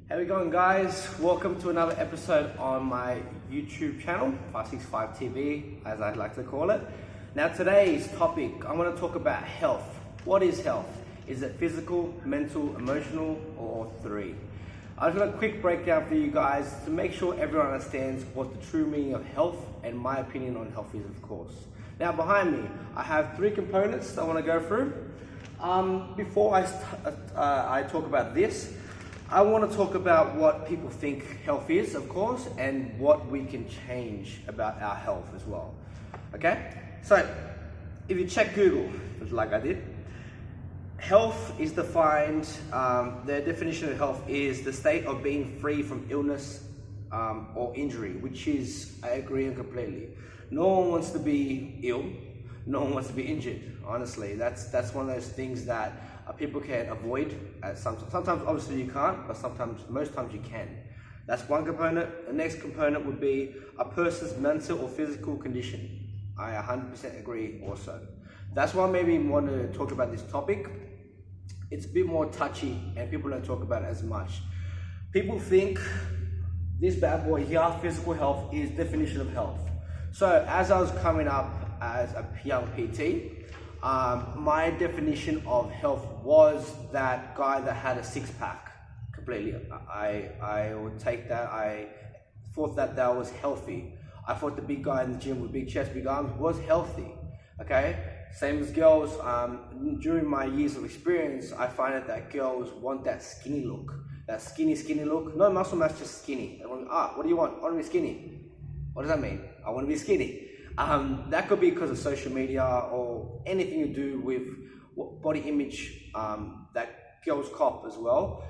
How we going, guys? Welcome to another episode on my YouTube channel, 565 TV, as I'd like to call it. Now today's topic, I'm going to talk about health. What is health? Is it physical, mental, emotional, or three? I've got a quick breakdown for you guys to make sure everyone understands what the true meaning of health and my opinion on health is, of course. Now behind me, I have three components I want to go through. Before I talk about this, I want to talk about what people think health is, of course, and what we can change about our health as well. Okay? So, if you check Google, like I did, health is defined, the definition of health is the state of being free from illness or injury, which is, I agree completely. No one wants to be ill, no one wants to be injured, honestly. That's one of those things that people can avoid. Sometimes obviously you can't, but most times you can. That's one component. The next component would be a person's mental or physical condition. I 100% agree also. That's why I maybe want to talk about this topic. It's a bit more touchy and people don't talk about it as much. People think this bad boy here, physical health, is definition of health. So as I was coming up as a young PT, my definition of health was that guy that had a six-pack completely. I would take that. I thought that was healthy. I thought the big guy in the gym with big chest, big arms was healthy. Okay, same as girls. During my years of experience, I find out that girls want that skinny look, that skinny look. No muscle mass, just skinny. They want, what do you want? I want to be skinny. What does that mean? I want to be skinny. That could be because of social media or anything to do with body image that girls cop as well.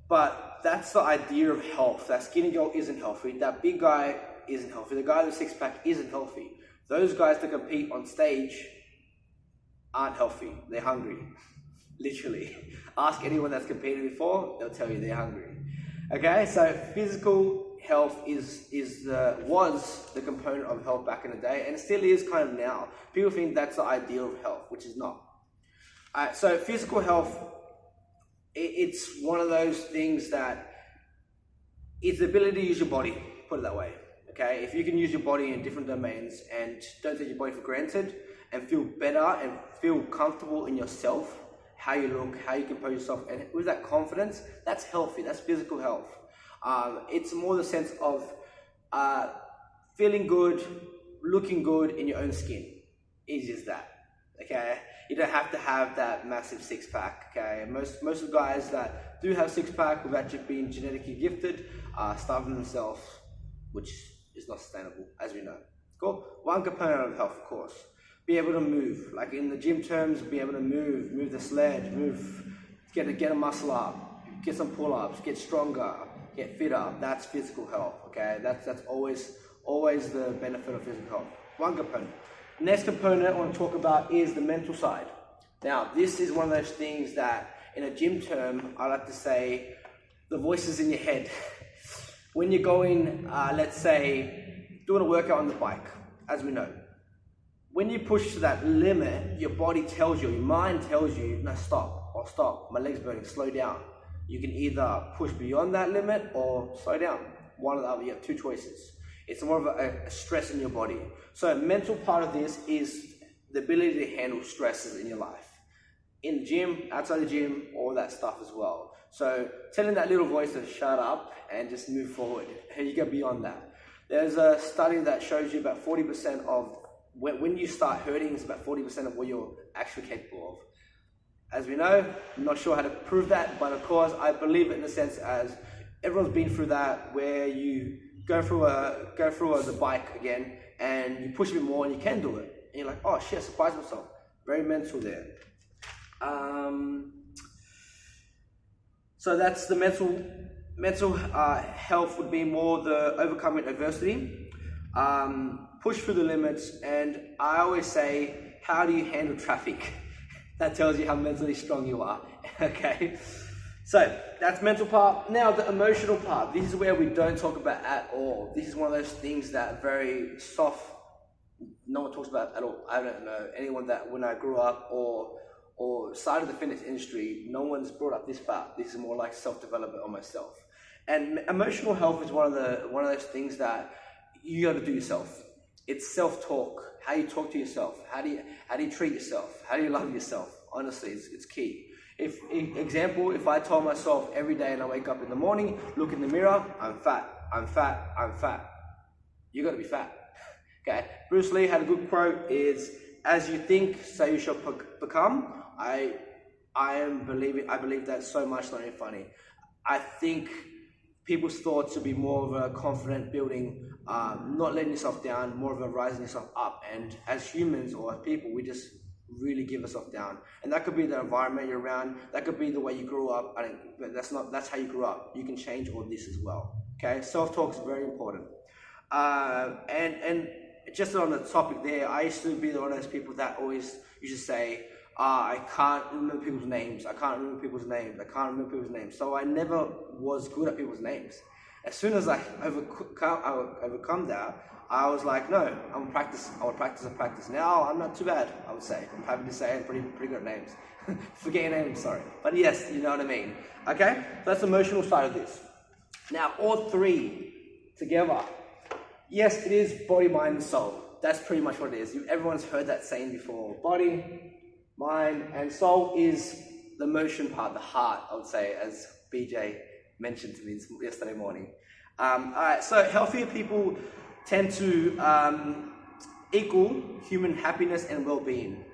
But that's the idea of health. That skinny girl isn't healthy. That big guy isn't healthy. The guy with a six-pack isn't healthy. Those guys that compete on stage aren't healthy. They're hungry, literally. Ask anyone that's competed before, they'll tell you they're hungry. Okay, so physical health was the component of health back in the day, and it still is kind of now. People think that's the ideal of health, which is not. So physical health, it's one of those things that it's the ability to use your body, put it that way. Okay, if you can use your body in different domains and don't take your body for granted and feel better and feel comfortable in yourself, how you look, how you compose yourself, and with that confidence, that's healthy, that's physical health. It's more the sense of feeling good, looking good in your own skin. Easy as that, okay? You don't have to have that massive six-pack, okay? Most of the guys that do have six-pack without just being genetically gifted are starving themselves, which is not sustainable, as we know. Cool? One component of health, of course. Be able to move, like in the gym terms, be able to move the sled, get a muscle up, get some pull-ups, get stronger, get fitter. That's physical health, okay? That's always the benefit of physical health. One component. Next component I want to talk about is the mental side. Now, this is one of those things that, in a gym term, I like to say, the voices in your head. When you're going, let's say, doing a workout on the bike, as we know, when you push to that limit, your body tells you, your mind tells you, no, stop, or stop, my leg's burning, slow down. You can either push beyond that limit or slow down. One or the other, you have two choices. It's more of a stress in your body. So a mental part of this is the ability to handle stresses in your life. In the gym, outside the gym, all that stuff as well. So telling that little voice to shut up and just move forward, and you go beyond that. There's a study that shows you about 40% of, when you start hurting, it's about 40% of what you're actually capable of. As we know, I'm not sure how to prove that, but of course I believe it in the sense as everyone's been through that, where you go through the bike again and you push a bit more and you can do it. And you're like, oh shit, I surprised myself. Very mental there. So that's the mental health would be more the overcoming adversity, push through the limits, and I always say, how do you handle traffic? That tells you how mentally strong you are, okay? So, that's mental part. Now, the emotional part. This is where we don't talk about at all. This is one of those things that are very soft. No one talks about at all. I don't know anyone that when I grew up or started the fitness industry, no one's brought up this part. This is more like self-development on myself. And emotional health is one of those things that you got to do yourself. It's self-talk. How you talk to yourself. How do you treat yourself? How do you love yourself? Honestly, it's key. If I told myself every day and I wake up in the morning, look in the mirror, I'm fat, I'm fat, I'm fat. You got to be fat. Okay. Bruce Lee had a good quote: "Is as you think, so you shall become." I believe that so much. Not even funny. I think people's thoughts should be more of a confident building, not letting yourself down, more of a rising yourself up. And as humans or as people, we just really give ourselves down. And that could be the environment you're around. That could be the way you grew up. But that's how you grew up. You can change all this as well. Okay, self-talk is very important. And just on the topic there, I used to be one of those people that always used to say, I can't remember people's names. I can't remember people's names. I can't remember people's names. So I never was good at people's names. As soon as I overcome that, I was like, no, I will practice. Now I'm not too bad, I would say. I'm happy to say I'm pretty good at names. Forgetting names, sorry. But yes, you know what I mean. Okay, so that's the emotional side of this. Now, all three together. Yes, it is body, mind, and soul. That's pretty much what it is. Everyone's heard that saying before. Body, mind, and soul is the emotion part, the heart, I would say, as BJ mentioned to me yesterday morning. Alright, so healthier people tend to equal human happiness and well-being.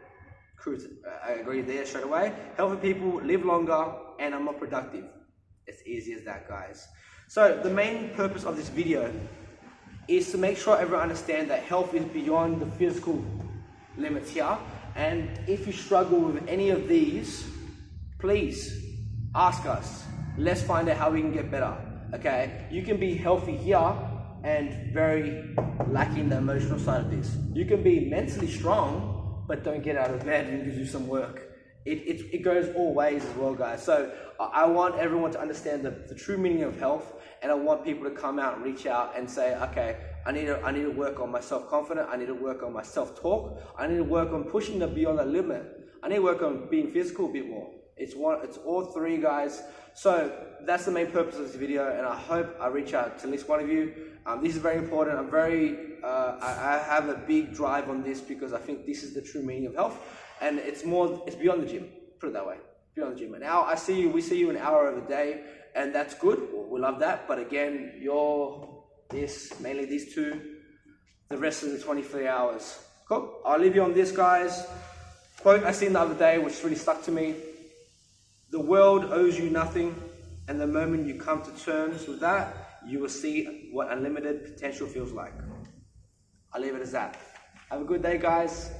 I agree there straight away. Healthy people live longer and are more productive. It's easy as that, guys. So the main purpose of this video is to make sure everyone understands that health is beyond the physical limits here. And if you struggle with any of these, please ask us. Let's find out how we can get better. Okay, you can be healthy here and very lacking the emotional side of this. You can be mentally strong, but don't get out of bed and do some work. It goes all ways as well, guys. So I want everyone to understand the true meaning of health, and I want people to come out and reach out and say, okay, I need to work on my self-confidence. I need to work on my self-talk. I need to work on pushing beyond the limit. I need to work on being physical a bit more. It's all three, guys. So that's the main purpose of this video, and I hope I reach out to at least one of you. This is very important. I have a big drive on this because I think this is the true meaning of health, and it's beyond the gym. Put it that way, beyond the gym. And now we see you an hour of a day, and that's good. We love that. But again, mainly these two, the rest of the 23 hours. Cool. I'll leave you on this, guys. Quote I seen the other day, which really stuck to me. The world owes you nothing, and the moment you come to terms with that, you will see what unlimited potential feels like. I'll leave it as that. Have a good day, guys.